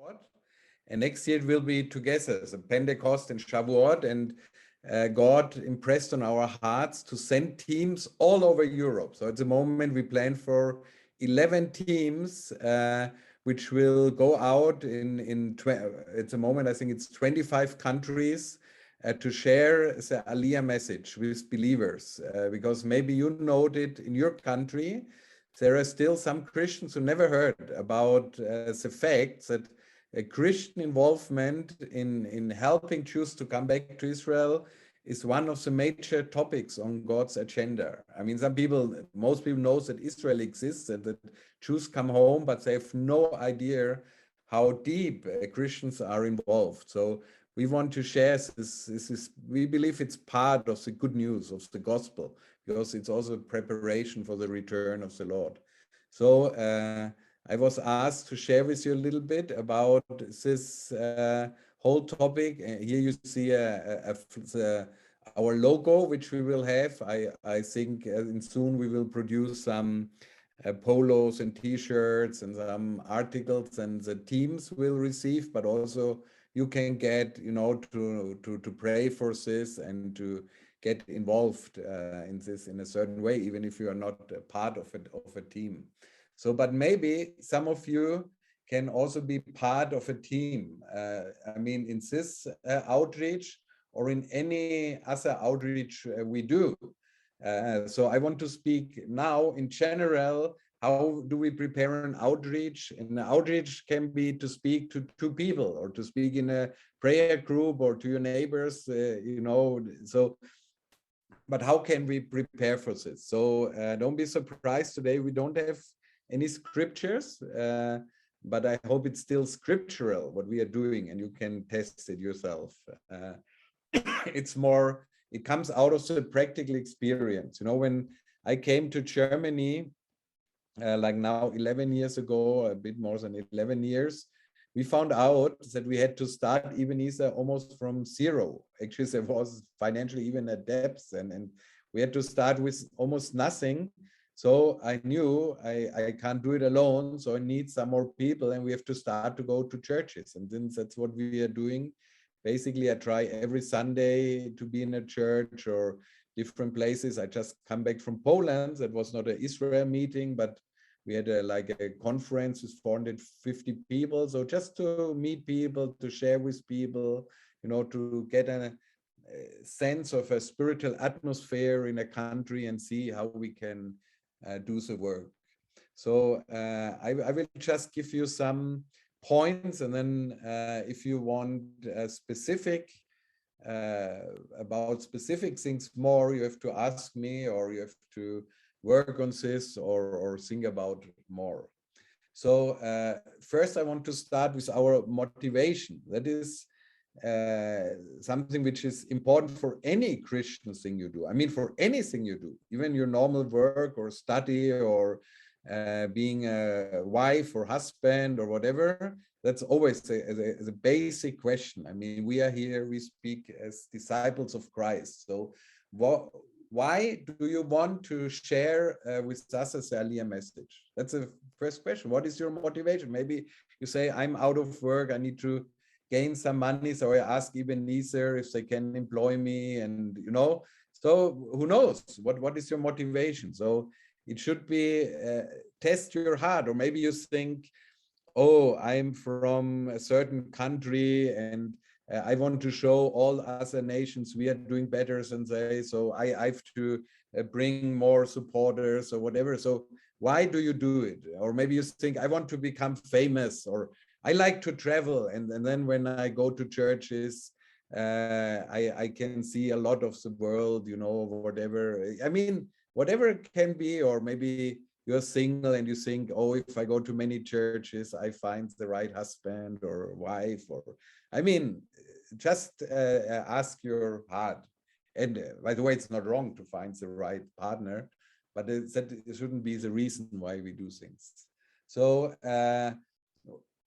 Shavuot, and next year it will be together, so Pentecost and Shavuot, and God impressed on our hearts to send teams all over Europe. So at the moment we plan for 11 teams, which will go out at the moment I think it's 25 countries, to share the Aliyah message with believers, because maybe you noted in your country there are still some Christians who never heard about the fact that a Christian involvement in helping Jews to come back to Israel is one of the major topics on God's agenda. I mean, most people know that Israel exists and that Jews come home, but they have no idea how deep Christians are involved. So we want to share this. We believe it's part of the good news of the gospel, because it's also preparation for the return of the Lord. So I was asked to share with you a little bit about this whole topic. Here you see our logo, which we will have. I think soon we will produce some polos and t-shirts and some articles, and the teams will receive, but also you can get, to pray for this and to get involved in this in a certain way, even if you are not a part of a team. So, but maybe some of you can also be part of a team. I mean, in this outreach or in any other outreach we do. So I want to speak now in general. How do we prepare an outreach? And the outreach can be to speak to two people, or to speak in a prayer group, or to your neighbors, So, but how can we prepare for this? So don't be surprised today. We don't have any scriptures, but I hope it's still scriptural what we are doing, and you can test it yourself. It comes out of the practical experience. When I came to Germany, like now 11 years ago, a bit more than 11 years, we found out that we had to start Ebenezer almost from zero. Actually, there was financially even a debt, and we had to start with almost nothing. So I knew I can't do it alone, so I need some more people, and we have to start to go to churches. And then that's what we are doing. Basically, I try every Sunday to be in a church or different places. I just come back from Poland. That was not an Israel meeting, but we had a conference with 450 people. So just to meet people, to share with people, to get a sense of a spiritual atmosphere in a country and see how we can do the work. So I will just give you some points, and then if you want specific about specific things more, you have to ask me, or you have to work on this, or think about more. So first I want to start with our motivation. That is something which is important for any Christian thing you do. I mean, for anything you do, even your normal work or study, or being a wife or husband or whatever. That's always the basic question. I mean, we are here, we speak as disciples of Christ. So why do you want to share with us as Aliyah message? That's the first question. What is your motivation? Maybe you say, I'm out of work, I need to gain some money, so I ask Ebenezer if they can employ me, and so who knows what is your motivation? So it should be test your heart. Or maybe you think, oh, I'm from a certain country, and I want to show all other nations we are doing better than they, so I have to bring more supporters or whatever. So why do you do it? Or maybe you think, I want to become famous, or I like to travel, and then when I go to churches, I can see a lot of the world, whatever. I mean, whatever it can be. Or maybe you're single and you think, oh, if I go to many churches, I find the right husband or wife. Or, I mean, just ask your heart. And by the way, it's not wrong to find the right partner, but it shouldn't be the reason why we do things. So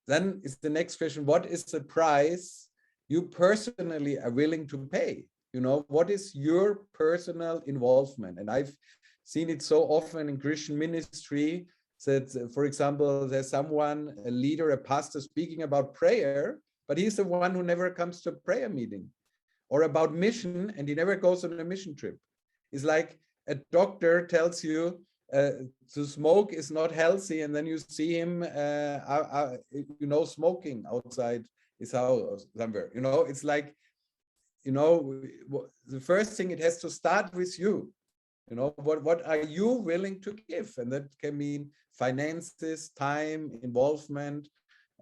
then is the next question, what is the price you personally are willing to pay? What is your personal involvement? And I've seen it so often in Christian ministry. that, for example, there's someone, a leader, a pastor speaking about prayer, but he's the one who never comes to a prayer meeting, or about mission, and he never goes on a mission trip. It's like a doctor tells you to smoke is not healthy, and then you see him, smoking outside his house somewhere. It's like, the first thing, it has to start with you. What are you willing to give? And that can mean finances, time, involvement,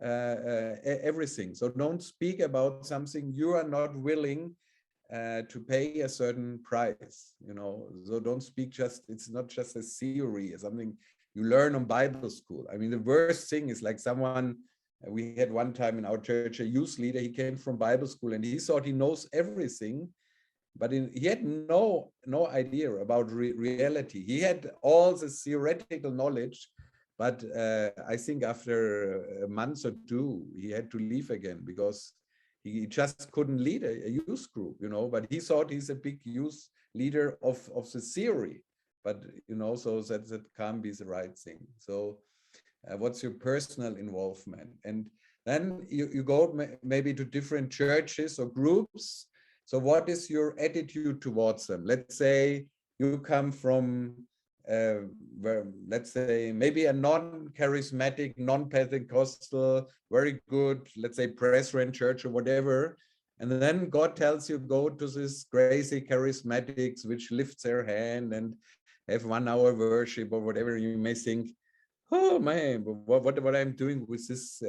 everything. So don't speak about something you are not willing to pay a certain price. So don't speak it's not just a theory, it's something you learn on Bible school. I mean, the worst thing is like someone, we had one time in our church a youth leader, he came from Bible school and he thought he knows everything, but he had no idea about reality. He had all the theoretical knowledge, but I think after a month or two, he had to leave again because he just couldn't lead a youth group, but he thought he's a big youth leader of the theory, but, so that can't be the right thing. So what's your personal involvement? And then you go maybe to different churches or groups. So what is your attitude towards them? Let's say you come from, let's say, maybe a non-charismatic, non-Pentecostal, very good, let's say, Presbyterian church or whatever. And then God tells you, go to this crazy charismatics, which lifts their hand and have 1 hour worship or whatever. You may think, oh man, what I'm doing with this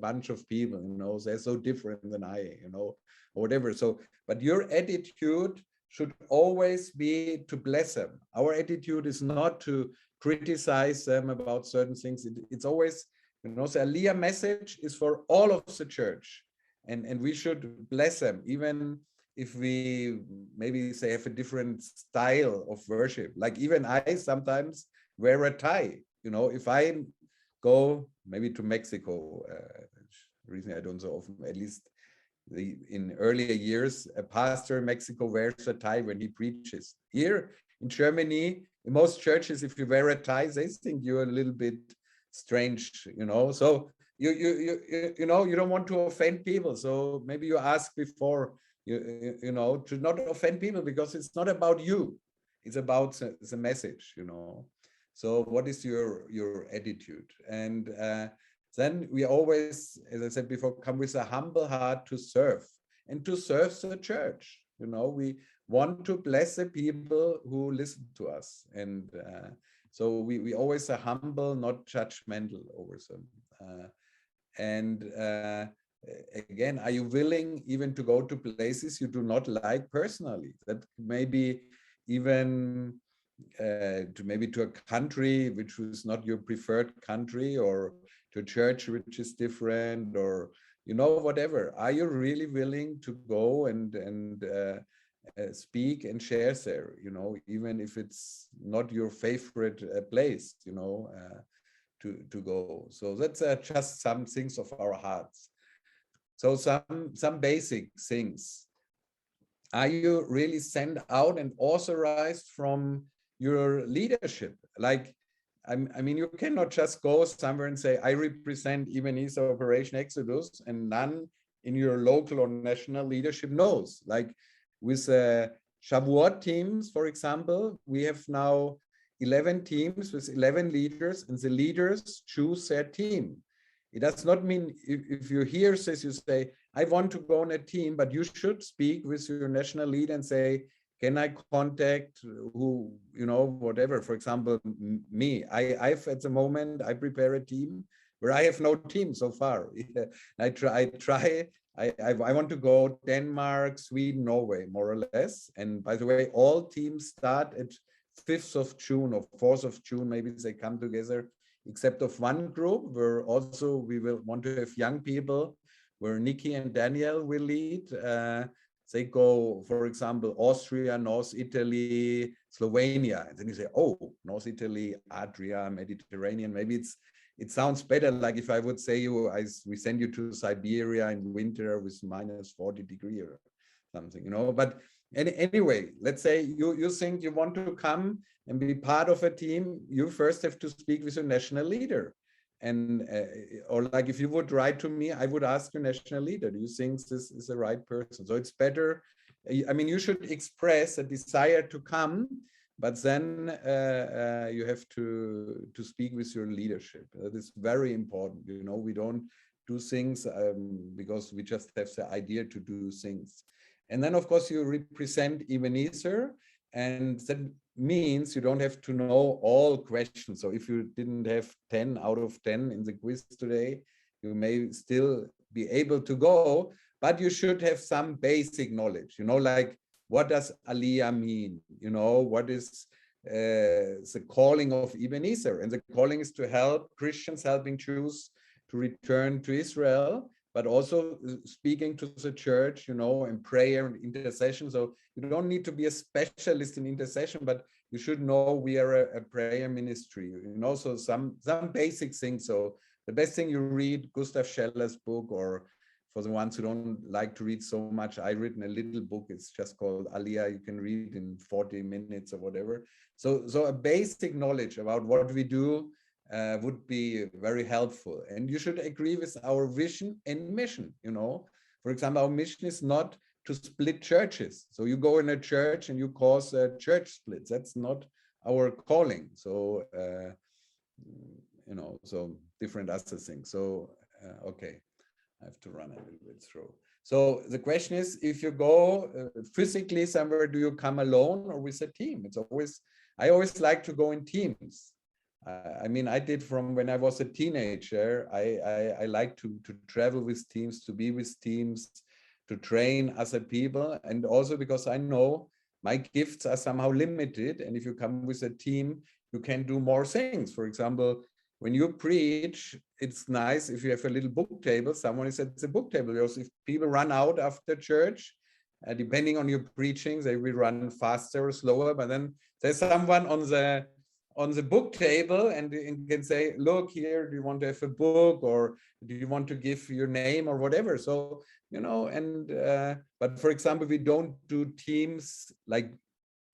bunch of people, they're so different than I, or whatever. So, but your attitude should always be to bless them. Our attitude is not to criticize them about certain things. It's always, the Aliyah message is for all of the church, and we should bless them, even if we maybe say have a different style of worship. Like even I sometimes wear a tie. If I go maybe to Mexico, recently I don't so often, at least in earlier years, a pastor in Mexico wears a tie when he preaches. Here in Germany, in most churches, if you wear a tie, they think you're a little bit strange, So you don't want to offend people. So maybe you ask before, to not offend people, because it's not about you. It's about the message, So what is your attitude? And then we always, as I said before, come with a humble heart to serve and to serve the church. We want to bless the people who listen to us. And so we always are humble, not judgmental over them. Again, are you willing even to go to places you do not like personally? That maybe even to a country which was not your preferred country, or to a church which is different, or whatever. Are you really willing to go and speak and share there, even if it's not your favorite place, to go? So that's just some things of our hearts. So some basic things. Are you really sent out and authorized from your leadership? Like, I mean, you cannot just go somewhere and say, I represent Ebenezer Operation Exodus, and none in your local or national leadership knows. Like with Shavuot teams, for example, we have now 11 teams with 11 leaders, and the leaders choose their team. It does not mean if you hear this, you say, I want to go on a team, but you should speak with your national lead and say, can I contact who, whatever. For example, me, I've at the moment, I prepare a team where I have no team so far. I want to go Denmark, Sweden, Norway, more or less. And by the way, all teams start at 5th of June or 4th of June, maybe they come together, except of one group where also we will want to have young people, where Nikki and Daniel will lead. They go, for example, Austria, North Italy, Slovenia. And then you say, oh, North Italy, Adria, Mediterranean. Maybe it sounds better, like if I would say we send you to Siberia in winter with -40 degrees or something, you know. But anyway, let's say you think you want to come and be part of a team, you first have to speak with your national leader. And or like if you would write to me, I would ask your national leader, do you think this is the right person? So it's better. I mean, you should express a desire to come, but then you have to speak with your leadership. That is very important. You know, we don't do things because we just have the idea to do things. And then, of course, you represent Ebenezer, and that means you don't have to know all questions. So if you didn't have 10 out of 10 in the quiz today, you may still be able to go, but you should have some basic knowledge, you know, like what does Aliyah mean? You know, what is the calling of Ebenezer? And the calling is to help Christians, helping Jews to return to Israel, but also speaking to the church, you know, in prayer and intercession. So you don't need to be a specialist in intercession, but you should know we are a prayer ministry, you know, so some basic things. So the best thing you read Gustav Scheller's book, or for the ones who don't like to read so much, I've written a little book. It's just called Aliyah. You can read in 40 minutes or whatever. So a basic knowledge about what we do would be very helpful. And you should agree with our vision and mission, you know. For example, our mission is not to split churches. So you go in a church and you cause church splits. That's not our calling. So, you know, so different other things. So, okay, I have to run a little bit through. So the question is, if you go physically somewhere, do you come alone or with a team? It's always, I always like to go in teams. I mean, I did from when I was a teenager. I like to travel with teams, to be with teams, to train other people. And also because I know my gifts are somehow limited. And if you come with a team, you can do more things. For example, when you preach, it's nice if you have a little book table, someone is at the book table. Because if people run out after church, depending on your preaching, they will run faster or slower. But then there's someone on the book table and can say, look here, do you want to have a book, or do you want to give your name or whatever? So, you know, and but for example, we don't do teams like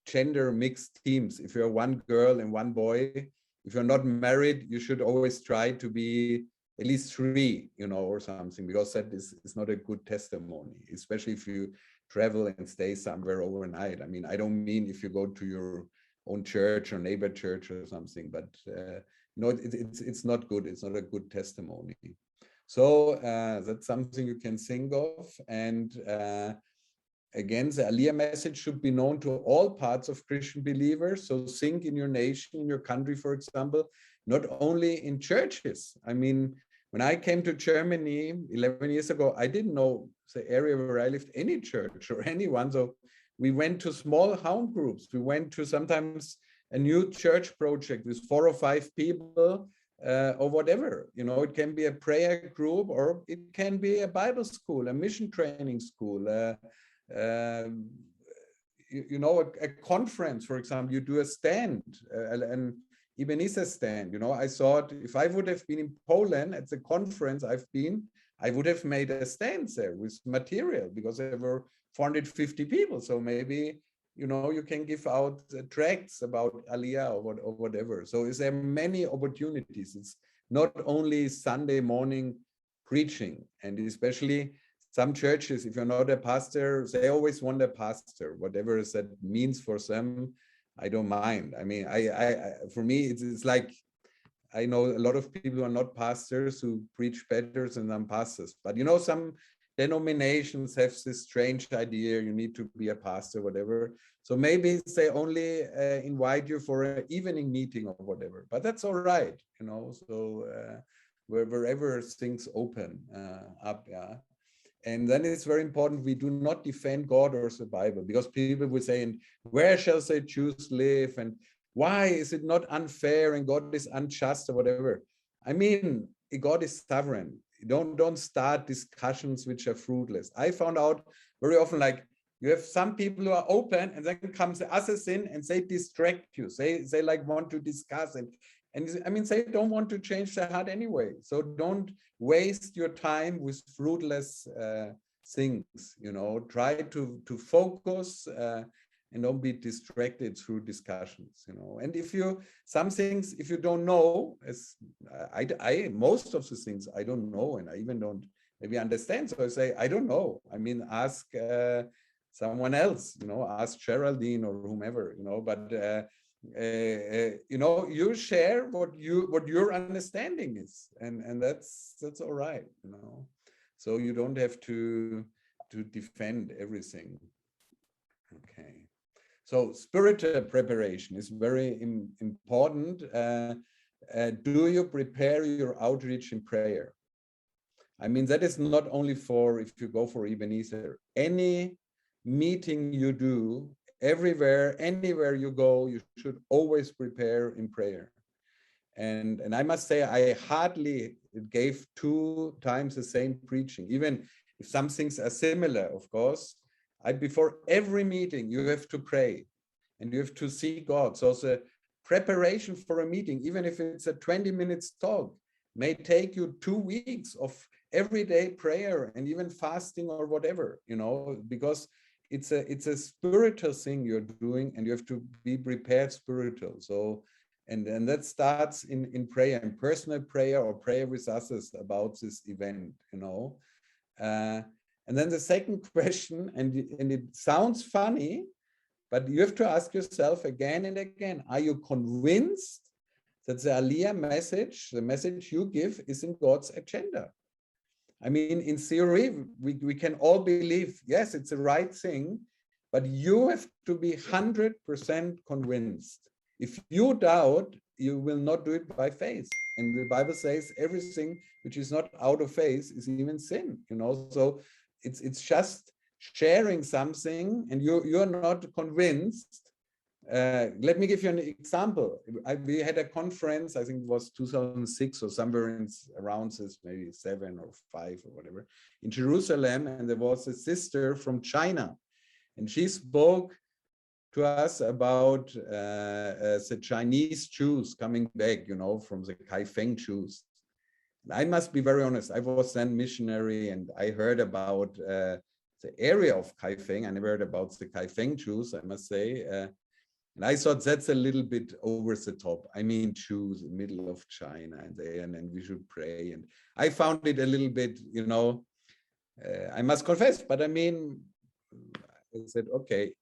gender mixed teams. If you're one girl and one boy, if you're not married, you should always try to be at least 3, you know, or something, because that is not a good testimony, especially if you travel and stay somewhere overnight. I mean, I don't mean if you go to your own church or neighbor church or something, but you know, it's not good. It's not a good testimony. So that's something you can think of. And again, the Aliyah message should be known to all parts of Christian believers. So think in your nation, in your country, for example, not only in churches. I mean, when I came to Germany 11 years ago, I didn't know the area where I lived any church or anyone. So we went to small home groups. We went to sometimes a new church project with 4 or 5 people or whatever. You know, it can be a prayer group, or it can be a Bible school, a mission training school, you know, a conference, for example. You do a stand, an Ebenezer stand. You know, I thought if I would have been in Poland at the conference I've been, I would have made a stand there with material, because there were 450 people. So maybe, you know, you can give out tracts about Aliyah or whatever. So is there many opportunities? It's not only Sunday morning preaching, and especially some churches, if you're not a pastor, they always want a pastor, whatever that means for them. I don't mind. I mean, for me, it's like, I know a lot of people who are not pastors who preach better than some pastors. But you know, some denominations have this strange idea, you need to be a pastor, whatever. So maybe they only invite you for an evening meeting or whatever. But that's all right, you know. So wherever things open up, yeah. And then it's very important we do not defend God or the Bible, because people will say, and where shall the Jews live? And why is it not unfair, and God is unjust or whatever? I mean, God is sovereign. Don't start discussions which are fruitless. I found out very often, like, you have some people who are open, and then comes the others in and they distract you. They like want to discuss, and I mean, they don't want to change their heart anyway. So don't waste your time with fruitless things, try to focus, and don't be distracted through discussions, and if you, some things, if you don't know, as most of the things I don't know, and I even don't maybe understand, so I say, I don't know. I mean, ask someone else, ask Geraldine or whomever, but you share what your understanding is, and that's all right, so you don't have to defend everything. Okay, so spiritual preparation is very important. Do you prepare your outreach in prayer? I mean, that is not only for if you go for Ebenezer. Any meeting you do, everywhere, anywhere you go, you should always prepare in prayer. And I must say, I hardly gave 2 times the same preaching, even if some things are similar, of course. Before every meeting, you have to pray and you have to see God. So the preparation for a meeting, even if it's a 20 minutes talk, may take you 2 weeks of everyday prayer and even fasting or whatever, because it's a spiritual thing you're doing, and you have to be prepared spiritual. So, and that starts in prayer, in personal prayer or prayer with others about this event, and then the second question, and it sounds funny, but you have to ask yourself again and again, are you convinced that the Aliyah message, the message you give, is in God's agenda? I mean, in theory, we can all believe, yes, it's the right thing, but you have to be 100% convinced. If you doubt, you will not do it by faith. And the Bible says everything which is not out of faith is even sin, So it's just sharing something and you're not convinced. Let me give you an example. We had a conference, I think it was 2006 or somewhere around this, maybe 7 or 5 or whatever, in Jerusalem, and there was a sister from China, and she spoke to us about the Chinese Jews coming back, from the Kaifeng Jews. And I must be very honest, I was then missionary, and I heard about the area of Kaifeng. I never heard about the Kaifeng Jews, I must say. And I thought that's a little bit over the top. I mean, Jews in the middle of China and we should pray. And I found it a little bit, I must confess, but I mean, I said, okay.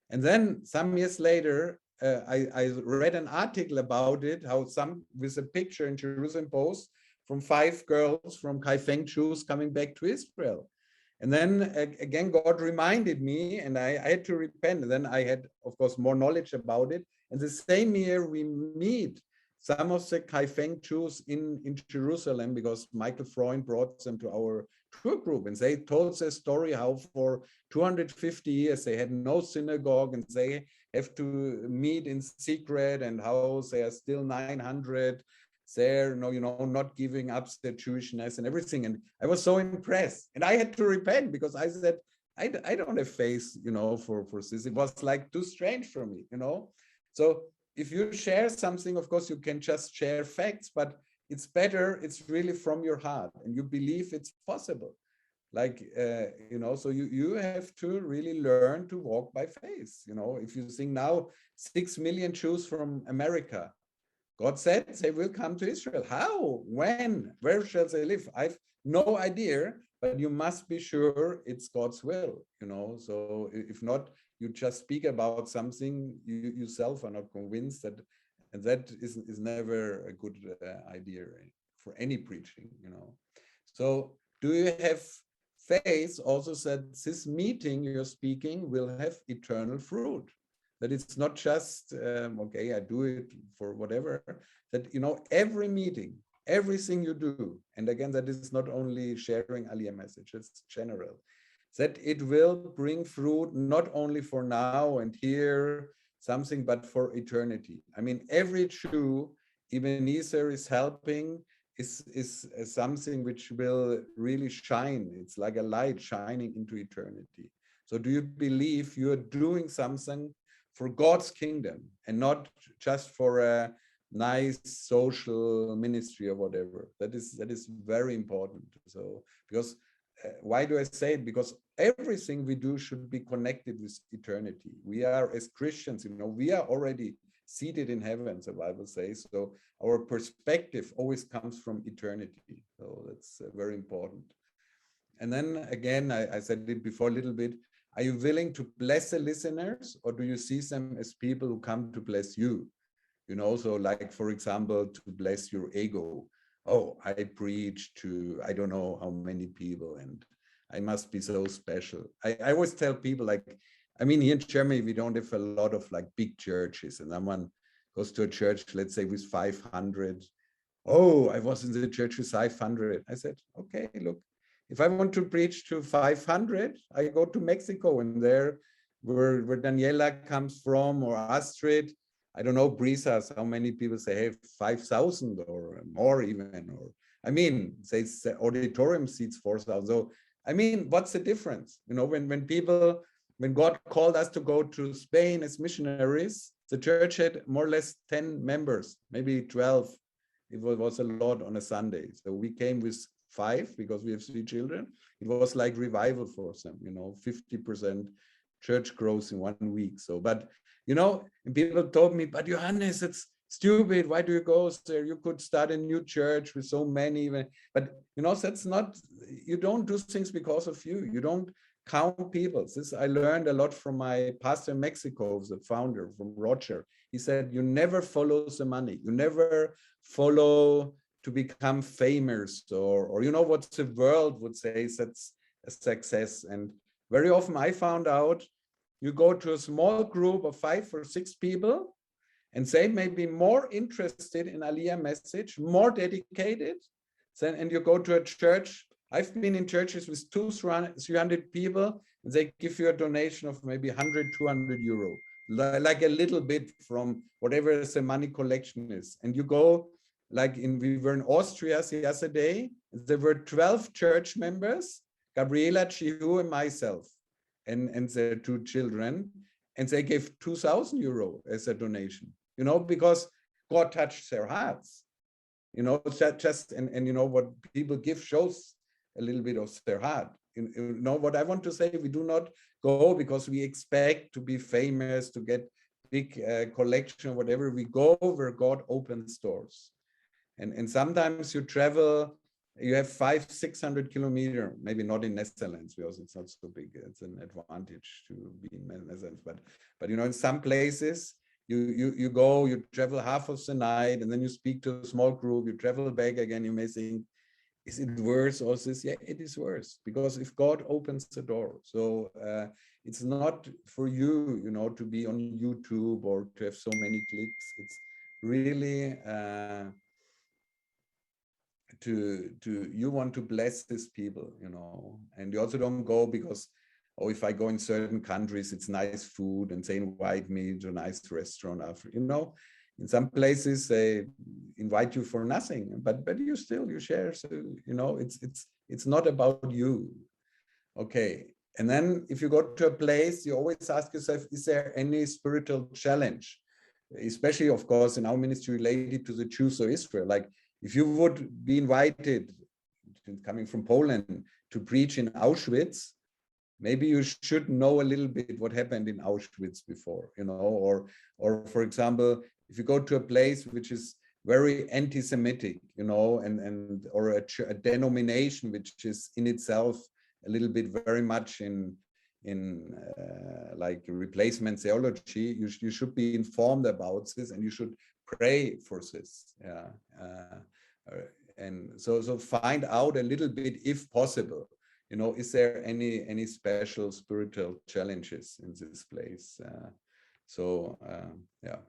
And then some years later, I read an article about it, how with a picture in Jerusalem Post from 5 girls from Kaifeng Jews coming back to Israel. And then again, God reminded me, and I had to repent. And then I had, of course, more knowledge about it. And the same year, we meet some of the Kaifeng Jews in Jerusalem, because Michael Freund brought them to our tour group. And they told their story how for 250 years they had no synagogue and they have to meet in secret, and how they are still 900 there, not giving up their Jewishness and everything. And I was so impressed, and I had to repent, because I said, I don't have faith, for this. It was like too strange for me, So if you share something, of course, you can just share facts, but it's better, it's really from your heart, and you believe it's possible. Like, so you have to really learn to walk by faith. If you think now 6 million Jews from America, God said they will come to Israel. How? When? Where shall they live? I've no idea, but you must be sure it's God's will, So if not, you just speak about something you yourself are not convinced that, and that is never a good idea for any preaching, So do you have faith also that this meeting you're speaking will have eternal fruit? That it's not just, okay, I do it for whatever, that, every meeting, everything you do, and again, that is not only sharing Aliyah message, it's general, that it will bring fruit not only for now and here, something, but for eternity. I mean, every Jew, Ebenezer is helping, is something which will really shine. It's like a light shining into eternity. So do you believe you're doing something for God's kingdom and not just for a nice social ministry or whatever? That is very important. So, because why do I say it? Because everything we do should be connected with eternity. We are, as Christians, we are already seated in heaven, the Bible says. So our perspective always comes from eternity. So that's very important. And then again, I said it before a little bit. Are you willing to bless the listeners, or do you see them as people who come to bless you? So like, for example, to bless your ego. Oh, I preach to, I don't know how many people, and I must be so special. I always tell people, like, I mean, here in Germany, we don't have a lot of like big churches, and someone goes to a church, let's say with 500. Oh, I was in the church with 500. I said, okay, look, if I want to preach to 500, I go to Mexico, and there where Daniela comes from, or Astrid, I don't know, Brisas, how many people say, hey, 5,000 or more even, or I mean, say auditorium seats 4,000. So, I mean, what's the difference? When God called us to go to Spain as missionaries, the church had more or less 10 members, maybe 12. It was a lot on a Sunday. So we came with 5 because we have 3 children. It was like revival for them, 50% church growth in 1 week. So, but, and people told me, but Johannes, it's stupid. Why do you go there? You could start a new church with so many. But, that's not, you don't do things because of you. You don't count people. This I learned a lot from my pastor in Mexico, the founder, from Roger. He said, you never follow the money. You never follow to become famous, or what the world would say that's a success. And very often I found out, you go to a small group of 5 or 6 people, and they may be more interested in Aliyah message, more dedicated, and you go to a church. I've been in churches with 200, 300 people, and they give you a donation of maybe 100, 200 euro, like a little bit from whatever the money collection is. And you go, like we were in Austria the other day, there were 12 church members, Gabriela, Chihu, and myself, and their 2 children, and they gave 2,000 euro as a donation, because God touched their hearts, just, and what people give shows a little bit of their heart. What I want to say, we do not go because we expect to be famous, to get big collection or whatever. We go where God opens doors. And sometimes you travel, you have 500-600 kilometers, maybe not in Netherlands because it's not so big. It's an advantage to be in Netherlands, but in some places you go, you travel half of the night, and then you speak to a small group, you travel back again. You may think, is it worse or this? Yeah, it is worse, because if God opens the door, so it's not for you, to be on YouTube or to have so many clicks. It's really you want to bless these people, and you also don't go because, oh, if I go in certain countries, it's nice food and they invite me to a nice restaurant after, in some places they invite you for nothing, but you share. So, it's not about you. Okay. And then if you go to a place, you always ask yourself, is there any spiritual challenge? Especially, of course, in our ministry related to the Jews or Israel. Like, if you would be invited, coming from Poland, to preach in Auschwitz, maybe you should know a little bit what happened in Auschwitz before, or for example, if you go to a place which is very anti-Semitic, or a denomination which is in itself a little bit very much in like replacement theology, you should be informed about this, and you should pray for this. Yeah. And so find out a little bit, if possible, is there any special spiritual challenges in this place? Yeah.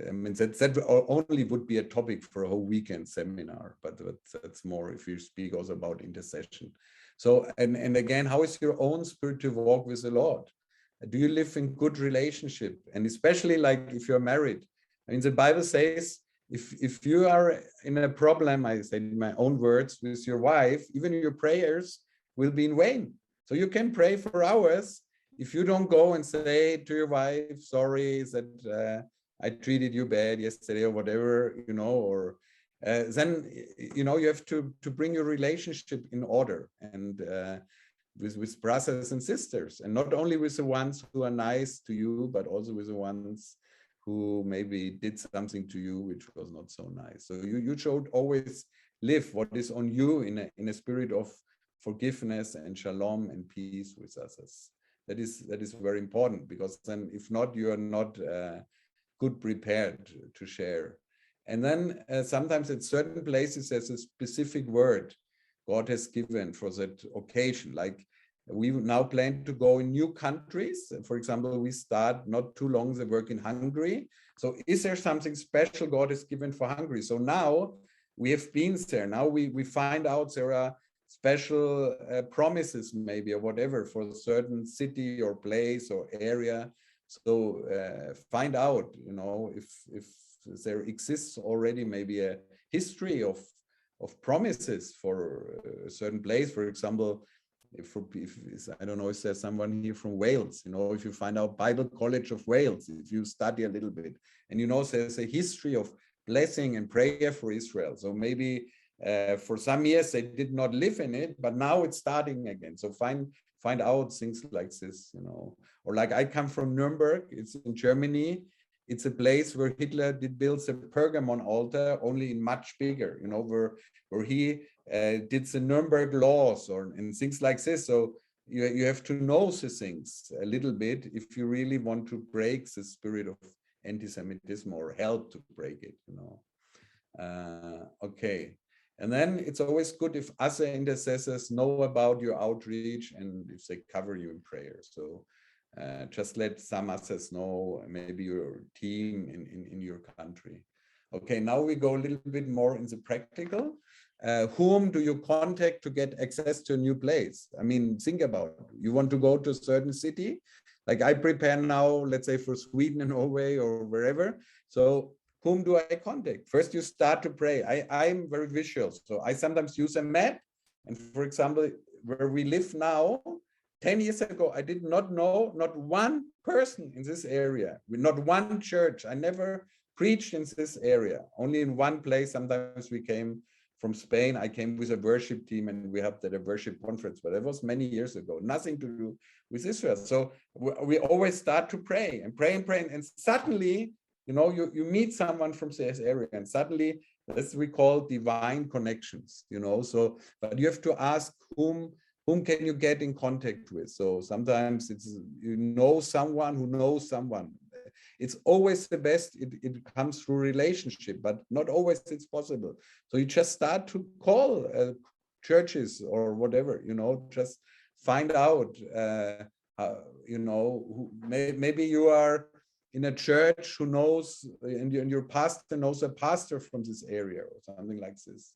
I mean, that only would be a topic for a whole weekend seminar, but that's more if you speak also about intercession. So, and again, how is your own spiritual walk with the Lord? Do you live in good relationship? And especially like if you're married, I mean, the Bible says, if you are in a problem, I say in my own words, with your wife, even your prayers will be in vain. So you can pray for hours. If you don't go and say to your wife, sorry that I treated you bad yesterday or whatever, or then you have to bring your relationship in order, and with brothers and sisters, and not only with the ones who are nice to you, but also with the ones who maybe did something to you which was not so nice. So you should always live what is on you in a spirit of forgiveness and shalom and peace with others. That is very important, because then if not, you are not good prepared to share. And then sometimes at certain places there's a specific word God has given for that occasion. Like we now plan to go in new countries. For example, we start not too long the work in Hungary. So is there something special God has given for Hungary? So now we have been there. Now we find out there are special promises maybe or whatever for a certain city or place or area. So find out, if there exists already maybe a history of promises for a certain place. For example, if I don't know, if there's someone here from Wales, if you find out Bible College of Wales, if you study a little bit, and there's a history of blessing and prayer for Israel. So maybe for some years they did not live in it, but now it's starting again. So find out things like this, Or like I come from Nuremberg, it's in Germany. It's a place where Hitler did build a Pergamon altar, only in much bigger, where he did the Nuremberg laws and things like this. So you have to know the things a little bit if you really want to break the spirit of anti-Semitism or help to break it, Okay. And then it's always good if other intercessors know about your outreach and if they cover you in prayer. So just let some others know, maybe your team in your country. Okay, now we go a little bit more in the practical. Whom do you contact to get access to a new place? I mean, think about it. You want to go to a certain city. Like I prepare now, let's say for Sweden and Norway or wherever. So whom do I contact? First, you start to pray. I'm very visual. So I sometimes use a map. And for example, where we live now, 10 years ago, I did not know not one person in this area, not one church. I never preached in this area, only in one place. Sometimes we came from Spain. I came with a worship team and we helped at a worship conference, but that was many years ago, nothing to do with Israel. So we always start to pray and pray and pray. And suddenly, you meet someone from this area and suddenly, this we call divine connections, so, but you have to ask whom can you get in contact with? So sometimes it's, someone who knows someone. It's always the best. It comes through relationship, but not always it's possible. So you just start to call churches or whatever, just find out, maybe you are in a church who knows, and your pastor knows a pastor from this area or something like this,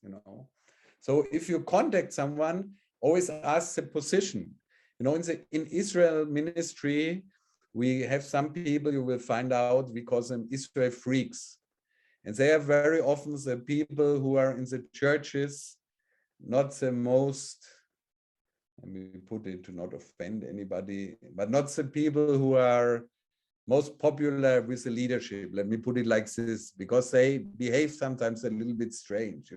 So if you contact someone, always ask the position. In Israel ministry, we have some people you will find out, we call them Israel freaks. And they are very often the people who are in the churches, not the most, let me put it to not offend anybody, but not the people who are most popular with the leadership. Let me put it like this, because they behave sometimes a little bit strange,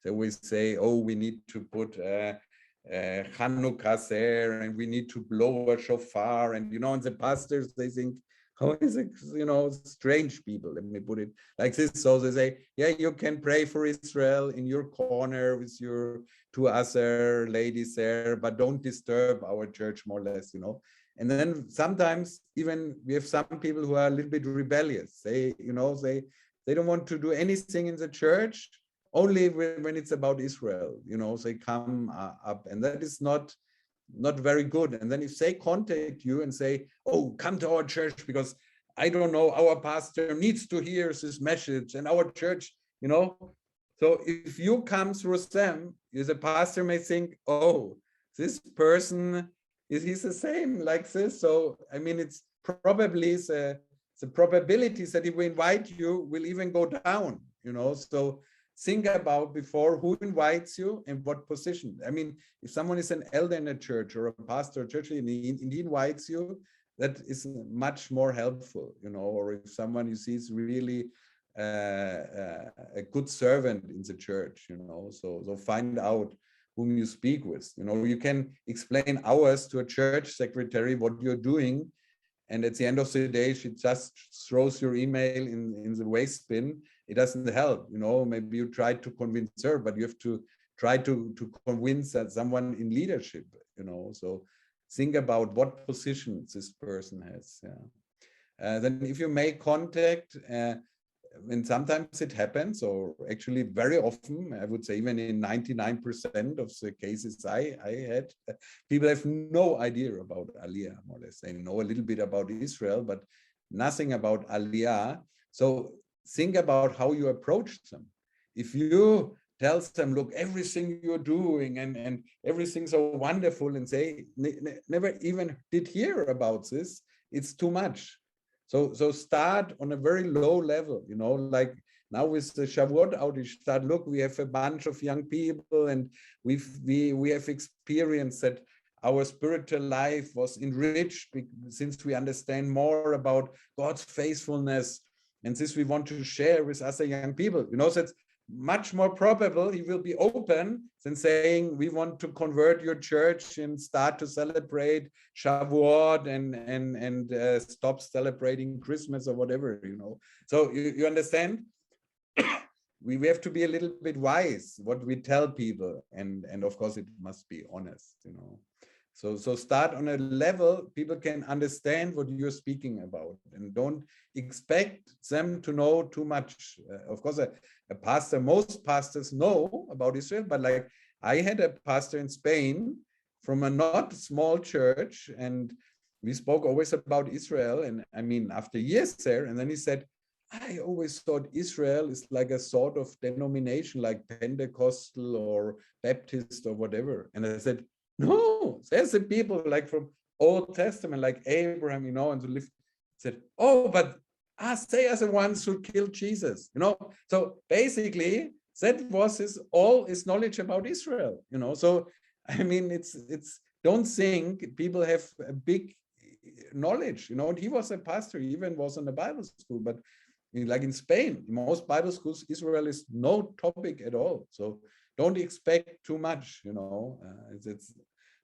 They always say, oh, we need to put Hanukkah there, and we need to blow a shofar, and and the pastors, they think, how is it, strange people, let me put it like this. So they say, yeah, you can pray for Israel in your corner with your two other ladies there, but don't disturb our church, more or less, And then sometimes even we have some people who are a little bit rebellious. They don't want to do anything in the church, only when it's about Israel, they come up, and that is not very good. And then if they contact you and say, oh, come to our church because I don't know, our pastor needs to hear this message and our church, So if you come through them, the pastor may think, oh, this person, he's the same like this. So, I mean, it's probably the probabilities that he will invite you will even go down, So think about before who invites you and what position. I mean, if someone is an elder in a church or a pastor or church, and he invites you, that is much more helpful, Or if someone you see is really a good servant in the church, you know. So find out whom you speak with. You know, you can explain hours to a church secretary what you're doing, and at the end of the day, she just throws your email in the waste bin. It doesn't help, you know. Maybe you try to convince her, but you have to try to convince that someone in leadership, you know. So think about what position this person has. Yeah. Then if you make contact, and sometimes it happens, or actually very often, I would say even in 99% of the cases I had, people have no idea about Aliyah, more or less. They know a little bit about Israel, but nothing about Aliyah. So think about how you approach them. If you tell them, look, everything you're doing and everything's so wonderful, and say, never even did hear about this, it's too much. So start on a very low level, you know, like now with the Shavuot outage, start, look, we have a bunch of young people, and we have experienced that our spiritual life was enriched since we understand more about God's faithfulness, and this we want to share with other young people. You know, so it's much more probable he will be open than saying, we want to convert your church and start to celebrate Shavuot and stop celebrating Christmas or whatever, you know. So you understand? we have to be a little bit wise what we tell people, and of course it must be honest, you know. So start on a level people can understand what you're speaking about, and don't expect them to know too much. Of course, a pastor, most pastors know about Israel, but like I had a pastor in Spain from a not small church, and we spoke always about Israel. And I mean, after years there, and then he said, I always thought Israel is like a sort of denomination, like Pentecostal or Baptist or whatever. And I said, no, there's the people like from Old Testament, like Abraham, you know, and so said, oh, but they are the ones who killed Jesus, you know. So basically, that was all his knowledge about Israel, you know. So I mean, it's don't think people have a big knowledge, you know. And he was a pastor, he even was in a Bible school, but like in Spain, in most Bible schools, Israel is no topic at all. So don't expect too much, you know.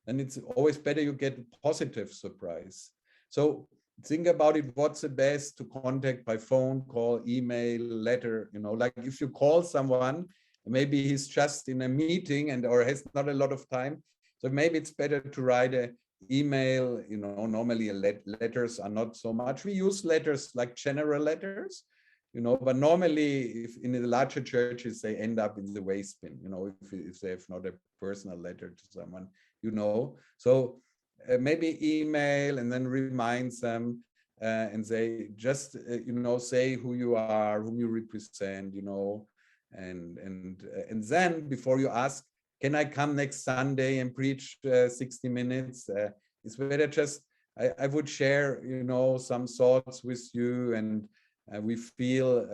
And it's always better you get a positive surprise. So think about it, what's the best to contact by phone, call, email, letter, you know. Like if you call someone, maybe he's just in a meeting and or has not a lot of time. So maybe it's better to write an email, you know. Normally letters are not so much. We use letters like general letters, you know, but normally if in the larger churches, they end up in the waste bin, you know, if they have not a personal letter to someone, you know. So maybe email and then remind them and say, just, you know, say who you are, whom you represent, you know, and then before you ask, can I come next Sunday and preach 60 minutes? It's better just, I would share, you know, some thoughts with you, and we feel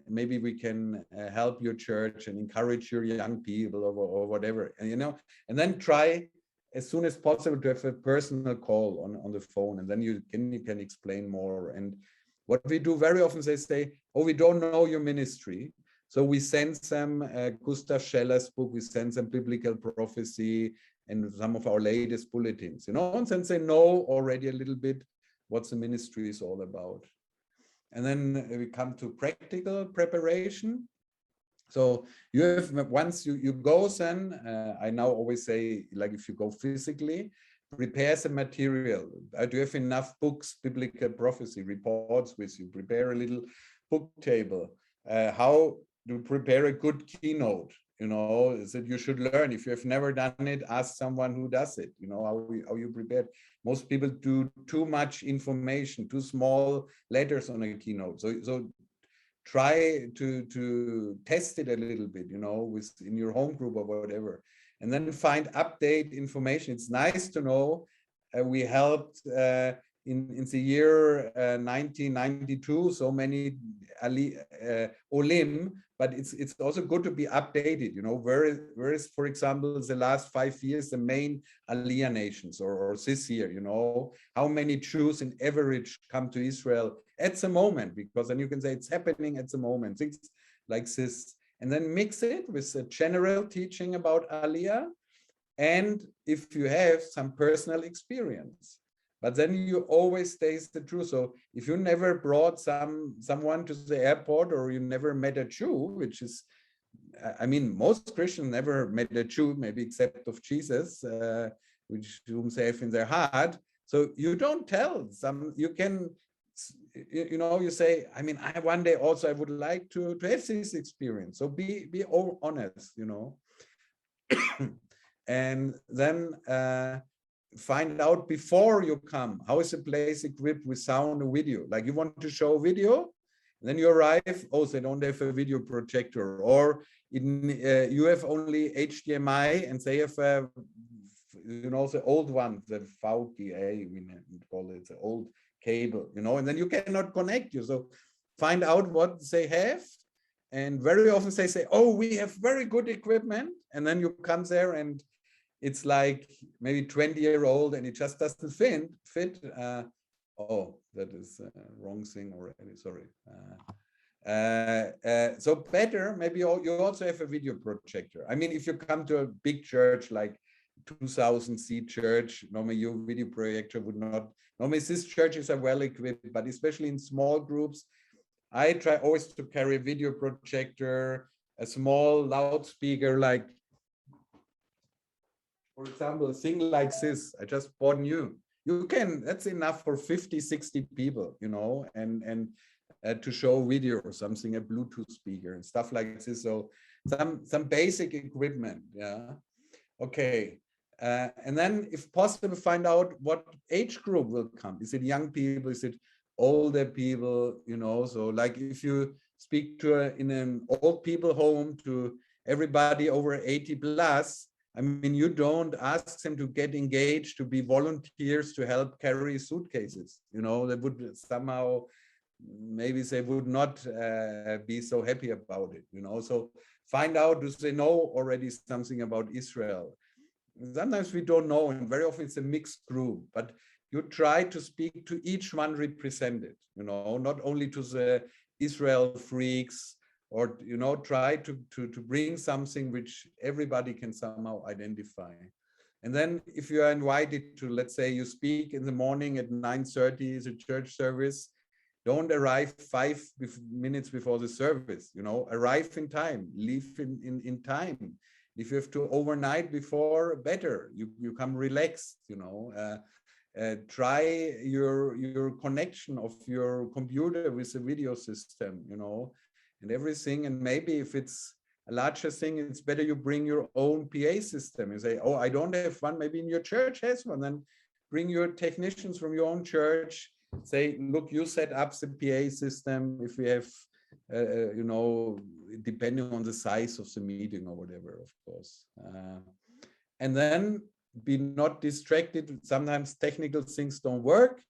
maybe we can help your church and encourage your young people or whatever, and you know, and then try as soon as possible to have a personal call on the phone, and then you can explain more. And what we do very often, they say, oh, we don't know your ministry, so we send them Gustav Scheller's book, we send them Biblical Prophecy and some of our latest bulletins, you know, and then they know already a little bit what the ministry is all about. And then we come to practical preparation. So you have, once you go, then I now always say, like if you go physically, prepare the material. Do you have enough books, biblical prophecy reports with you? Prepare a little book table. How to prepare a good keynote, you know, is that you should learn. If you have never done it, ask someone who does it, you know, how you prepared. Most people do too much information, too small letters on a keynote. So try to test it a little bit, you know, in your home group or whatever, and then find update information. It's nice to know we helped in the year 1992, so many Olim, but it's also good to be updated, you know, where is, for example, the last 5 years, the main Aliyah nations, or this year, you know, how many Jews in average come to Israel at the moment, because then you can say it's happening at the moment, things like this, and then mix it with a general teaching about Aliyah, and if you have some personal experience. But then you always stays the truth. So if you never brought someone to the airport, or you never met a Jew, which is, I mean, most Christians never met a Jew, maybe except of Jesus, which whom they have in their heart. So you don't tell some, you can, you know, you say, I mean, I one day also I would like to have this experience. So be all honest, you know. And then find out before you come, how is the place equipped with sound or video? Like you want to show video, then you arrive, oh, they don't have a video projector, or you have only HDMI and they have you know, the old one, the VGA, we call it, the old cable, you know, and then you cannot connect you. So find out what they have. And very often they say, oh, we have very good equipment. And then you come there and it's like maybe 20-year-old and it just doesn't fit. Oh, that is wrong thing already, sorry. So better, maybe you also have a video projector. I mean, if you come to a big church, like 2,000 seat church, normally your video projector would not, normally these churches are well equipped, but especially in small groups, I try always to carry a video projector, a small loudspeaker, like, for example, a thing like this, I just bought new. You can, that's enough for 50, 60 people, you know, and to show video or something, a Bluetooth speaker and stuff like this. So some basic equipment, yeah. Okay. And then if possible, find out what age group will come. Is it young people? Is it older people? You know, so like if you speak to in an old people home to everybody over 80 plus, I mean, you don't ask them to get engaged, to be volunteers to help carry suitcases. You know, they would somehow, maybe they would not be so happy about it, you know. So find out, do they know already something about Israel? Sometimes we don't know, and very often it's a mixed group, but you try to speak to each one represented, you know, not only to the Israel freaks, or, you know, try to bring something which everybody can somehow identify. And then if you are invited to, let's say you speak in the morning at 9:30 is a church service, don't arrive 5 minutes before the service, you know, arrive in time, leave in time. If you have to overnight before, better, you come relaxed, you know. Try your connection of your computer with the video system, you know, and everything. And maybe if it's a larger thing, it's better you bring your own PA system and say, oh, I don't have one, maybe in your church has one. Then bring your technicians from your own church, say, look, you set up the PA system. If we have, you know, depending on the size of the meeting or whatever, of course. And then be not distracted. Sometimes technical things don't work.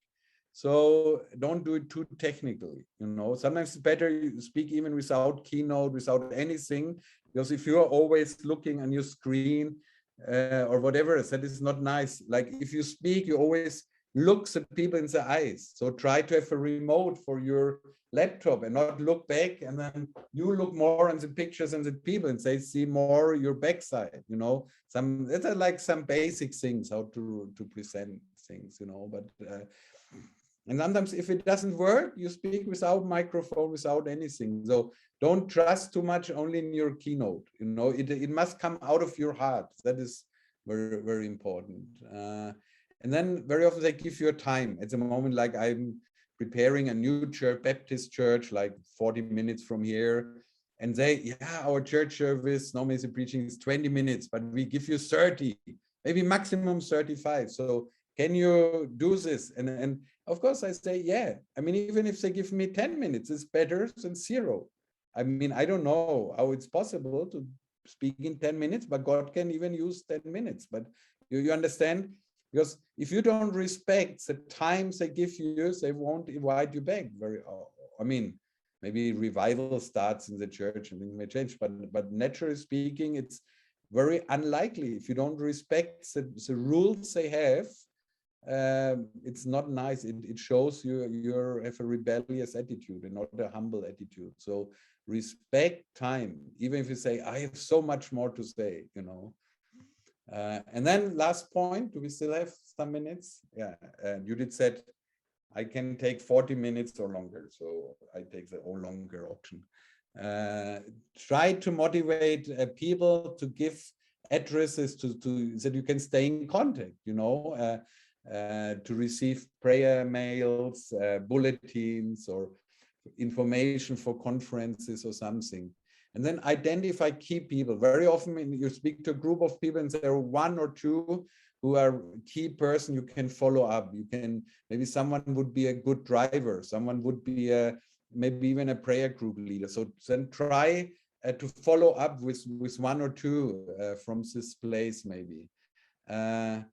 So don't do it too technically, you know. Sometimes it's better you speak even without keynote, without anything, because if you're always looking on your screen or whatever, that is not nice. Like if you speak, you always look the people in the eyes. So try to have a remote for your laptop and not look back, and then you look more on the pictures and the people and they see more your backside, you know. That's like some basic things, how to present things, you know. But and sometimes if it doesn't work, you speak without microphone, without anything. So don't trust too much only in your keynote, you know. It must come out of your heart. That is very, very important. And then very often they give you a time. At the moment, like I'm preparing a new church, Baptist church, like 40 minutes from here. And they, yeah, our church service, normally the preaching is 20 minutes, but we give you 30, maybe maximum 35. So can you do this? And of course I say, yeah. I mean, even if they give me 10 minutes, it's better than 0. I mean, I don't know how it's possible to speak in 10 minutes, but God can even use 10 minutes. But you understand, because if you don't respect the times they give you, they won't invite you back. I mean, maybe revival starts in the church and things may change, but naturally speaking, it's very unlikely. If you don't respect the rules they have, it's not nice. It shows you have a rebellious attitude and not a humble attitude. So respect time, even if you say, I have so much more to say, you know. And then last point, do we still have some minutes? Yeah, Judith said, I can take 40 minutes or longer. So I take the or longer option. Try to motivate people to give addresses to that you can stay in contact, you know, to receive prayer mails, bulletins, or information for conferences or something. And then identify key people. Very often you speak to a group of people and there are one or two who are key person you can follow up. You can, maybe someone would be a good driver. Someone would be maybe even a prayer group leader. So then try to follow up with one or two from this place maybe. And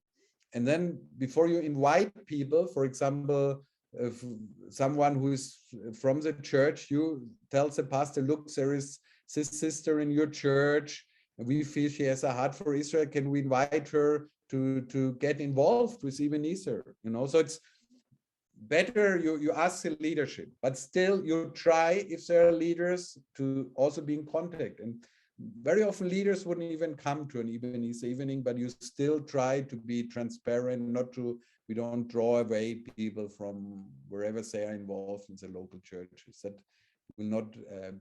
then before you invite people, for example, if someone who is from the church, you tell the pastor, look, there is this sister in your church, and we feel she has a heart for Israel. Can we invite her to get involved with Ebenezer? You know, so it's better you ask the leadership, but still you try, if there are leaders, to also be in contact. And very often leaders wouldn't even come to an Ebenezer evening, but you still try to be transparent, we don't draw away people from wherever they are involved in the local churches. That will not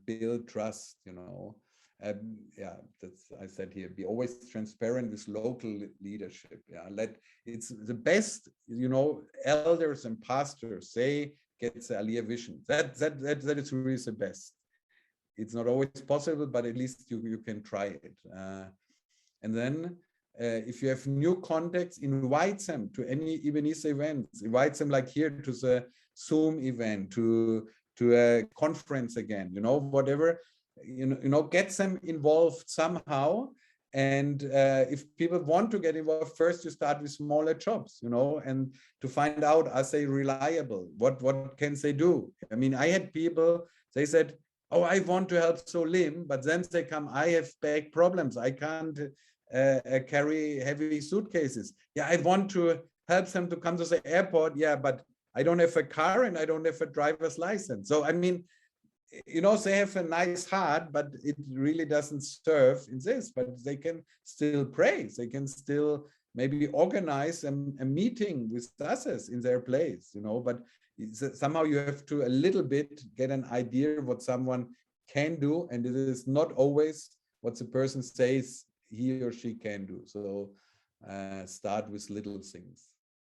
build trust, you know. Yeah, that's, I said here, be always transparent with local leadership. Yeah, it's the best, you know, elders and pastors, they get the Aliyah vision. That is really the best. It's not always possible, but at least you can try it. And then if you have new contacts, invite them to any Ebenezer events. Invite them, like here, to the Zoom event, to a conference again, you know, whatever, you know, get them involved somehow. And if people want to get involved, first you start with smaller jobs, you know, and to find out, are they reliable? What can they do? I mean, I had people, they said, oh, I want to help Solim, but then they come, I have back problems. I can't carry heavy suitcases. Yeah, I want to help them to come to the airport. Yeah, but I don't have a car and I don't have a driver's license. So, I mean, you know, they have a nice heart, but it really doesn't serve in this, but they can still pray. They can still maybe organize a meeting with others in their place, you know, but somehow you have to a little bit get an idea of what someone can do, and it is not always what the person says he or she can do. So start with little things.